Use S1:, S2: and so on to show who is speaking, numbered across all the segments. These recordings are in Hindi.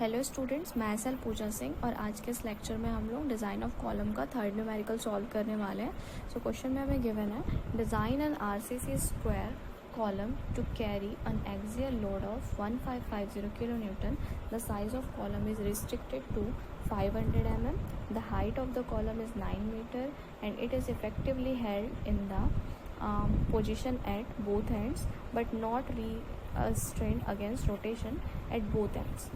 S1: हेलो स्टूडेंट्स, मैं सेल पूजा सिंह और आज के इस लेक्चर में हम लोग डिज़ाइन ऑफ कॉलम का थर्ड न्यूमेरिकल सॉल्व करने वाले हैं। सो क्वेश्चन में हमें गिवन है design an RCC square column to carry an axial load of 1550 kilonewton. The size of column is restricted to 500 mm. The height of the column is 9 meter and it is effectively held in the position at both ends but not restrained against rotation at both ends.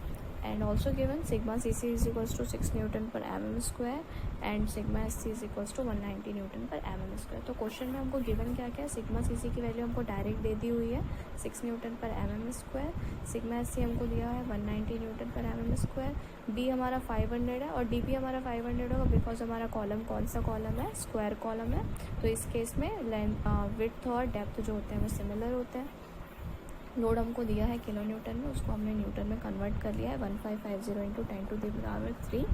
S1: And also given sigma cc is equals to 6 Newton per mm square and sigma sc is equals to 190 Newton per mm square. तो क्वेश्चन में हमको गिवन क्या क्या है, सिग्मा cc की वैल्यू हमको डायरेक्ट दे दी हुई है 6 न्यूटन पर mm स्क्वायर, सिग्मा sc हमको दिया है 190 न्यूटन पर mm स्क्वायर, b हमारा 500 है और dp हमारा 500 होगा बिकॉज हमारा कॉलम कौन सा कॉलम है, स्क्वायर कॉलम है। तो इस केस में लेंथ विड्थ और डेप्थ जो होते हैं वो सिमिलर होते हैं। लोड हमको दिया है किलो न्यूटन में, उसको हमने न्यूटन में कन्वर्ट कर लिया है 1550 इंटू 10⁻³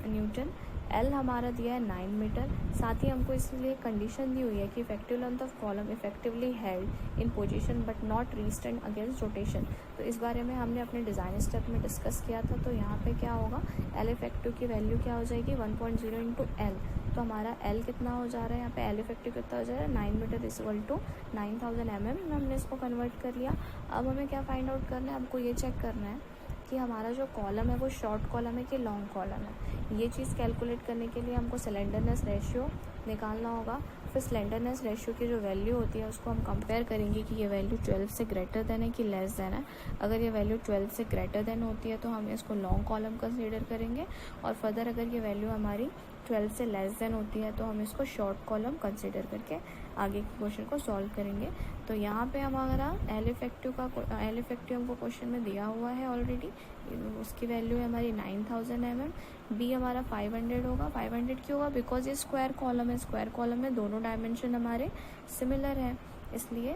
S1: न्यूटन। एल हमारा दिया है 9 मीटर। साथ ही हमको इसलिए कंडीशन दी हुई है कि effective length of column effectively held in position but not restrained against rotation. तो इस बारे में हमने अपने डिज़ाइन स्टेप में डिस्कस किया था। तो यहाँ पे क्या होगा, एल इफेक्टिव की वैल्यू क्या हो जाएगी 1.0 इंटू एल। तो हमारा एल कितना हो जा रहा है, यहाँ पे एल इफेक्टिव कितना हो जा रहा है 9 मीटर इक्वल टू 9000 mm में हमने इसको कन्वर्ट कर लिया। अब हमें क्या फाइंड आउट करना है, हमको ये चेक करना है कि हमारा जो कॉलम है वो शॉर्ट कॉलम है कि लॉन्ग कॉलम है। ये चीज़ कैलकुलेट करने के लिए हमको स्लेंडरनेस रेशियो निकालना होगा। फिर स्लेंडरनेस रेशियो की जो वैल्यू होती है उसको हम कंपेयर करेंगे कि ये वैल्यू 12 से ग्रेटर देन है कि लेस देन है। अगर ये वैल्यू 12 से ग्रेटर देन होती है तो हम इसको लॉन्ग कॉलम कंसीडर करेंगे और फर्दर अगर ये वैल्यू हमारी 12 से लेस देन होती है तो हम इसको शॉर्ट कॉलम कंसीडर करके आगे के क्वेश्चन को सॉल्व करेंगे। तो यहाँ पे हमारा एल इफेक्टिव हमको क्वेश्चन में दिया हुआ है ऑलरेडी, उसकी वैल्यू है हमारी 9000 mm। बी हमारा 500 होगा। 500 क्यों होगा, बिकॉज ये स्क्वायर कॉलम है, स्क्वायर कॉलम में दोनों डायमेंशन हमारे सिमिलर है, इसलिए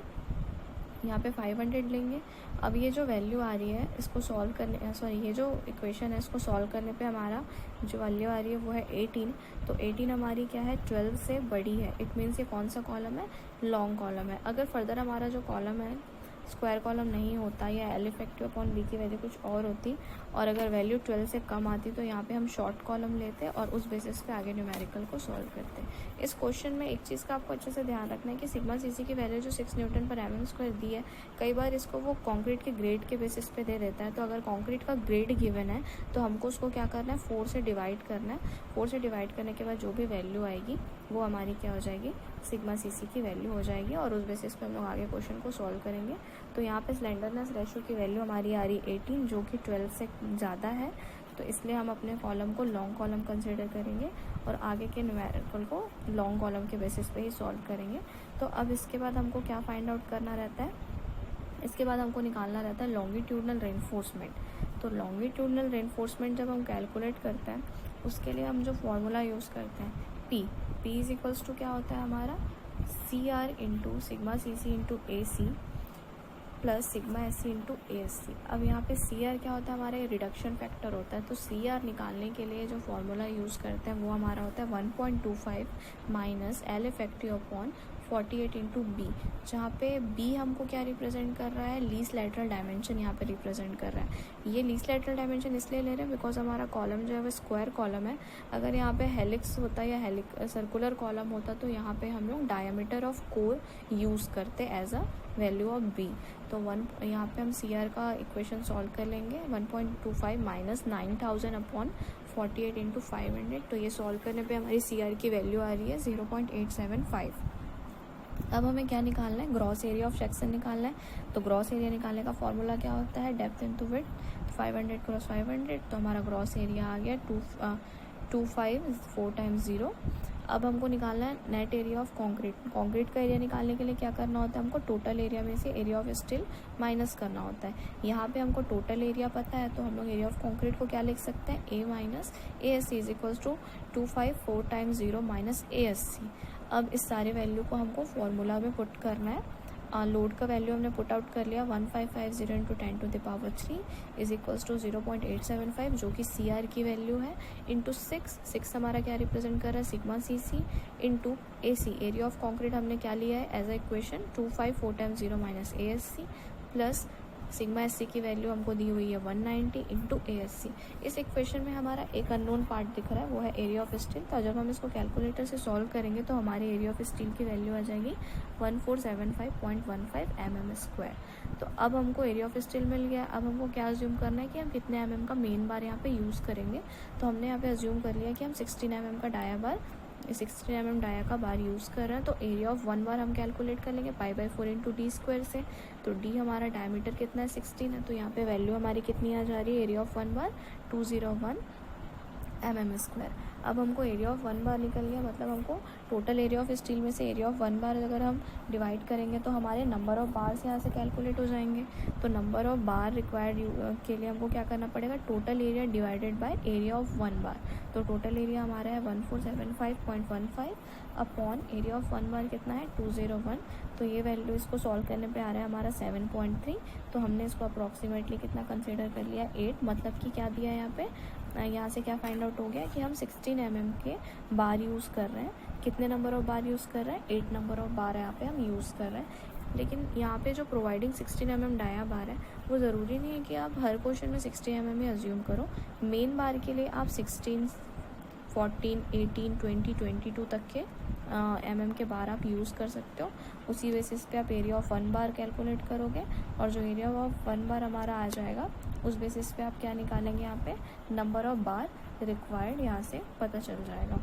S1: यहाँ पे 500 लेंगे। अब ये जो वैल्यू आ रही है इसको सॉल्व करने ये जो इक्वेशन है इसको सॉल्व करने पे हमारा जो वैल्यू आ रही है वो है 18। तो 18 हमारी क्या है 12 से बड़ी है। इट मीन्स ये कौन सा कॉलम है, लॉन्ग कॉलम है। अगर फर्दर हमारा जो कॉलम है स्क्वायर कॉलम नहीं होता या एल इफेक्टिव अपॉन बी की वैल्यू कुछ और होती और अगर वैल्यू 12 से कम आती तो यहाँ पे हम शॉर्ट कॉलम लेते और उस बेसिस पे आगे न्यूमेरिकल को सॉल्व करते। इस क्वेश्चन में एक चीज़ का आपको अच्छे से ध्यान रखना है कि सिग्मा सीसी की वैल्यू जो 6 न्यूटन पर mm स्क्वायर दी है, कई बार इसको वो कॉन्क्रीट के ग्रेड के बेसिस पे दे देता है। तो अगर कॉन्क्रीट का ग्रेड गिवन है तो हमको उसको क्या करना है 4 से डिवाइड करना है। 4 से डिवाइड करने के बाद जो भी वैल्यू आएगी वो हमारी क्या हो जाएगी, सिग्मा सीसी की वैल्यू हो जाएगी और उस बेसिस पे हम लोग आगे क्वेश्चन को सॉल्व करेंगे। तो यहाँ पे स्लेंडरनेस रेशियो की वैल्यू हमारी आ रही 18 जो कि 12 से ज़्यादा है, तो इसलिए हम अपने कॉलम को लॉन्ग कॉलम कंसिडर करेंगे और आगे के न्यूमेरिकल को लॉन्ग कॉलम के बेसिस पे ही सॉल्व करेंगे। तो अब इसके बाद हमको क्या फाइंड आउट करना रहता है, इसके बाद हमको निकालना रहता है लॉन्गिट्यूडनल रेनफोर्समेंट। तो लॉन्गिट्यूडनल रेनफोर्समेंट जब हम कैलकुलेट करते हैं उसके लिए हम जो फॉर्मूला यूज़ करते हैं पी इज इक्वल्स टू क्या होता है हमारा CR into sigma CC into AC plus sigma SC into ASC। अब यहाँ पे CR क्या होता है, हमारा रिडक्शन फैक्टर होता है। तो CR निकालने के लिए जो फॉर्मूला यूज़ करते हैं वो हमारा होता है 1.25 minus L effective upon 48 into B, जहाँ पे बी हमको क्या रिप्रेजेंट कर रहा है, लीस्ट लैटरल डायमेंशन यहाँ पे रिप्रेजेंट कर रहा है। ये लीस्ट लैटरल डायमेंशन इसलिए ले रहे हैं बिकॉज हमारा कॉलम जो है वो स्क्वायर कॉलम है। अगर यहाँ पे हेलिक्स होता या सर्कुलर कॉलम होता तो यहाँ पे हम लोग डायमीटर ऑफ कोर यूज़ करते as a value of B. तो यहाँ पे हम CR का इक्वेशन सॉल्व कर लेंगे 1.25 माइनस 9000 अपॉन 48 इंटू 500। तो ये सॉल्व करने पे हमारी CR की वैल्यू आ रही है 0.875। अब हमें क्या निकालना है, ग्रॉस एरिया ऑफ सेक्शन निकालना है। तो ग्रॉस एरिया निकालने का फॉर्मूला क्या होता है, डेप्थ इंटू विड्थ 500 क्रॉस 500। तो हमारा ग्रॉस एरिया आ गया 254 टाइम्स 0। अब हमको निकालना है नेट एरिया ऑफ कंक्रीट का एरिया निकालने के लिए क्या करना होता है, हमको टोटल एरिया में से एरिया ऑफ स्टील माइनस करना होता है। यहाँ पे हमको टोटल एरिया पता है तो हम लोग एरिया ऑफ कंक्रीट को क्या लिख सकते हैं, A minus ASC is equals to 254 times 0 minus ASC। अब इस सारे वैल्यू को हमको फॉर्मूला में पुट करना है। लोड का वैल्यू हमने पुट आउट कर लिया 1550 इंटू 10⁻³ इज इक्वल्स टू 0.875 जो कि CR की वैल्यू है इंटू 6 हमारा क्या रिप्रेजेंट कर रहा है sigma CC into AC। Area of concrete हमने क्या लिया है as a equation 254 times 0 minus ASC plus sigma S C की वैल्यू हमको दी हुई है 190 इंटू ए एस सी। इस इक्वेशन में हमारा एक अननोन पार्ट दिख रहा है, वो है एरिया ऑफ स्टील। तो जब हम इसको कैलकुलेटर से सॉल्व करेंगे तो हमारे एरिया ऑफ स्टील की वैल्यू आ जाएगी 1475.15 mm²। तो अब हमको एरिया ऑफ स्टील मिल गया। अब हमको क्या अज्यूम करना है कि हम कितने mm का मेन बार यहाँ पे यूज़ करेंगे। तो हमने यहाँ पे अज्यूम कर लिया कि हम 16 mm का डाया बार, 16 mm डाया का बार यूज़ कर रहे हैं। तो एरिया ऑफ 1 बार हम कैलकुलेट कर लेंगे π/4 इंटू डी स्क्वायर से। तो डी हमारा डायमीटर कितना है 16 है, तो यहाँ पे वैल्यू हमारी कितनी आ जा रही है एरिया ऑफ 1 बार 201 mm²। अब हमको एरिया ऑफ 1 बार निकल गया, मतलब हमको टोटल एरिया ऑफ स्टील में से एरिया ऑफ 1 बार अगर हम डिवाइड करेंगे तो हमारे नंबर ऑफ बार्स यहाँ से कैलकुलेट हो जाएंगे। तो नंबर ऑफ बार रिक्वायर्ड के लिए हमको क्या करना पड़ेगा, total area divided by area of 1 बार। तो टोटल एरिया हमारा है 1475.15 अपॉन एरिया ऑफ 1 बार कितना है 201। तो ये वैल्यू इसको सॉल्व करने पे आ रहा है हमारा 7.3। तो हमने इसको अप्रॉक्सीमेटली कितना कंसिडर कर लिया 8, मतलब कि क्या दिया है यहाँ पे, यहाँ से क्या फाइंड आउट हो गया कि हम 16 mm के बार यूज़ कर रहे हैं। कितने नंबर ऑफ बार यूज़ कर रहे हैं, 8 नंबर ऑफ बार यहाँ पे हम यूज़ कर रहे हैं। लेकिन यहाँ पे जो प्रोवाइडिंग 16 mm डाया बार है वो ज़रूरी नहीं है कि आप हर क्वेश्चन में 60 mm ही अज्यूम करो। मेन बार के लिए आप 16, 14, 18, 20, 22 तक के mm के बार आप यूज़ कर सकते हो। उसी बेसिस पे आप एरिया ऑफ 1 बार कैलकुलेट करोगे और जो एरिया ऑफ 1 बार हमारा आ जाएगा उस बेसिस पे आप क्या निकालेंगे, यहाँ पे नंबर ऑफ बार रिक्वायर्ड यहाँ से पता चल जाएगा।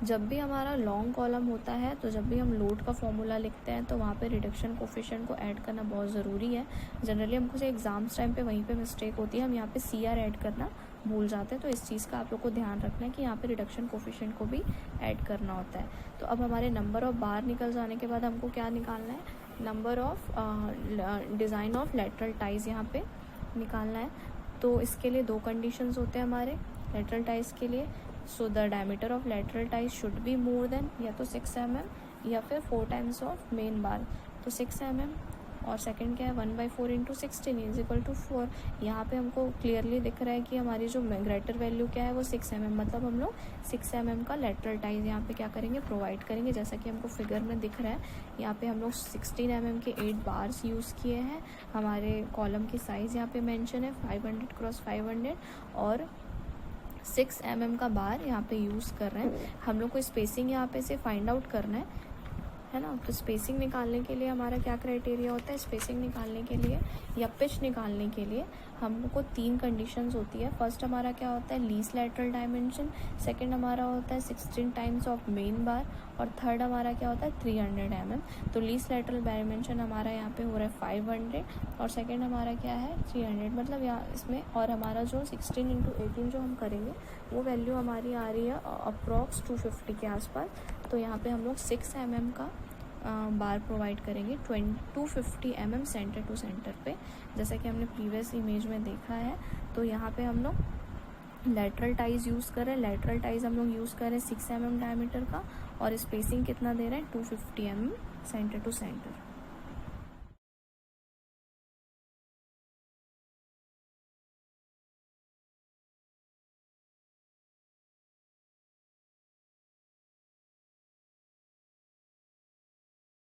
S1: जब भी हमारा लॉन्ग कॉलम होता है तो जब भी हम लोड का फॉर्मूला लिखते हैं तो वहाँ पे रिडक्शन कोफिशिएंट को ऐड करना बहुत ज़रूरी है। जनरली हमको से एग्ज़ाम्स टाइम पे वहीं पे मिस्टेक होती है, हम यहाँ पे CR ऐड करना भूल जाते हैं। तो इस चीज़ का आप लोग को ध्यान रखना है कि यहाँ पे रिडक्शन कोफिशिएंट को भी ऐड करना होता है। तो अब हमारे नंबर ऑफ बार निकल जाने के बाद हमको क्या निकालना है, number of design of lateral ties यहाँ पे निकालना है। तो इसके लिए 2 कंडीशंस होते हैं हमारे लेटरल टाइज के लिए। So the diameter of lateral ties should be more than या तो 6 mm या फिर 4 टाइम्स ऑफ मेन बार। तो 6 mm और सेकंड क्या है 1/4 इंटू 16 इज इक्वल टू 4। यहाँ पे हमको क्लियरली दिख रहा है कि हमारी जो ग्रेटर वैल्यू क्या है वो 6 mm, मतलब हम लोग 6 mm का लेटरल टाइज यहाँ पे क्या करेंगे, प्रोवाइड करेंगे। जैसा कि हमको फिगर में दिख रहा है यहाँ पे हम लोग 16 mm के 8 बार्स यूज़ किए हैं। हमारे कॉलम की साइज़ यहाँ पे मेंशन है 500 क्रॉस 500 और 6 mm का बार यहाँ पे यूज़ कर रहे हैं। हम लोग को स्पेसिंग यहाँ पे से फाइंड आउट करना है ना। तो स्पेसिंग निकालने के लिए हमारा क्या क्राइटेरिया होता है, स्पेसिंग निकालने के लिए या पिच निकालने के लिए हमको 3 कंडीशंस होती है। फर्स्ट हमारा क्या होता है लीस्ट लेटरल डायमेंशन, सेकंड हमारा होता है 16 टाइम्स ऑफ मेन बार और थर्ड हमारा क्या होता है 300 mm। तो लीस्ट लेटरल डायमेंशन हमारा यहाँ पे हो रहा है 500 और सेकंड हमारा क्या है 300, मतलब यहाँ इसमें और हमारा जो 16 इंटू 18 जो हम करेंगे वो वैल्यू हमारी आ रही है अप्रॉक्स 250 के आसपास। तो यहाँ पे हम लोग 6 mm का बार प्रोवाइड करेंगे 250 mm सेंटर टू सेंटर पे, जैसा कि हमने प्रीवियस इमेज में देखा है। तो यहाँ पे हम लोग लेटरल टाइज यूज़ कर रहे हैं, लेटरल टाइज हम लोग यूज़ कर रहे हैं 6 mm डायमीटर का और स्पेसिंग कितना दे रहे हैं 250 mm सेंटर टू सेंटर।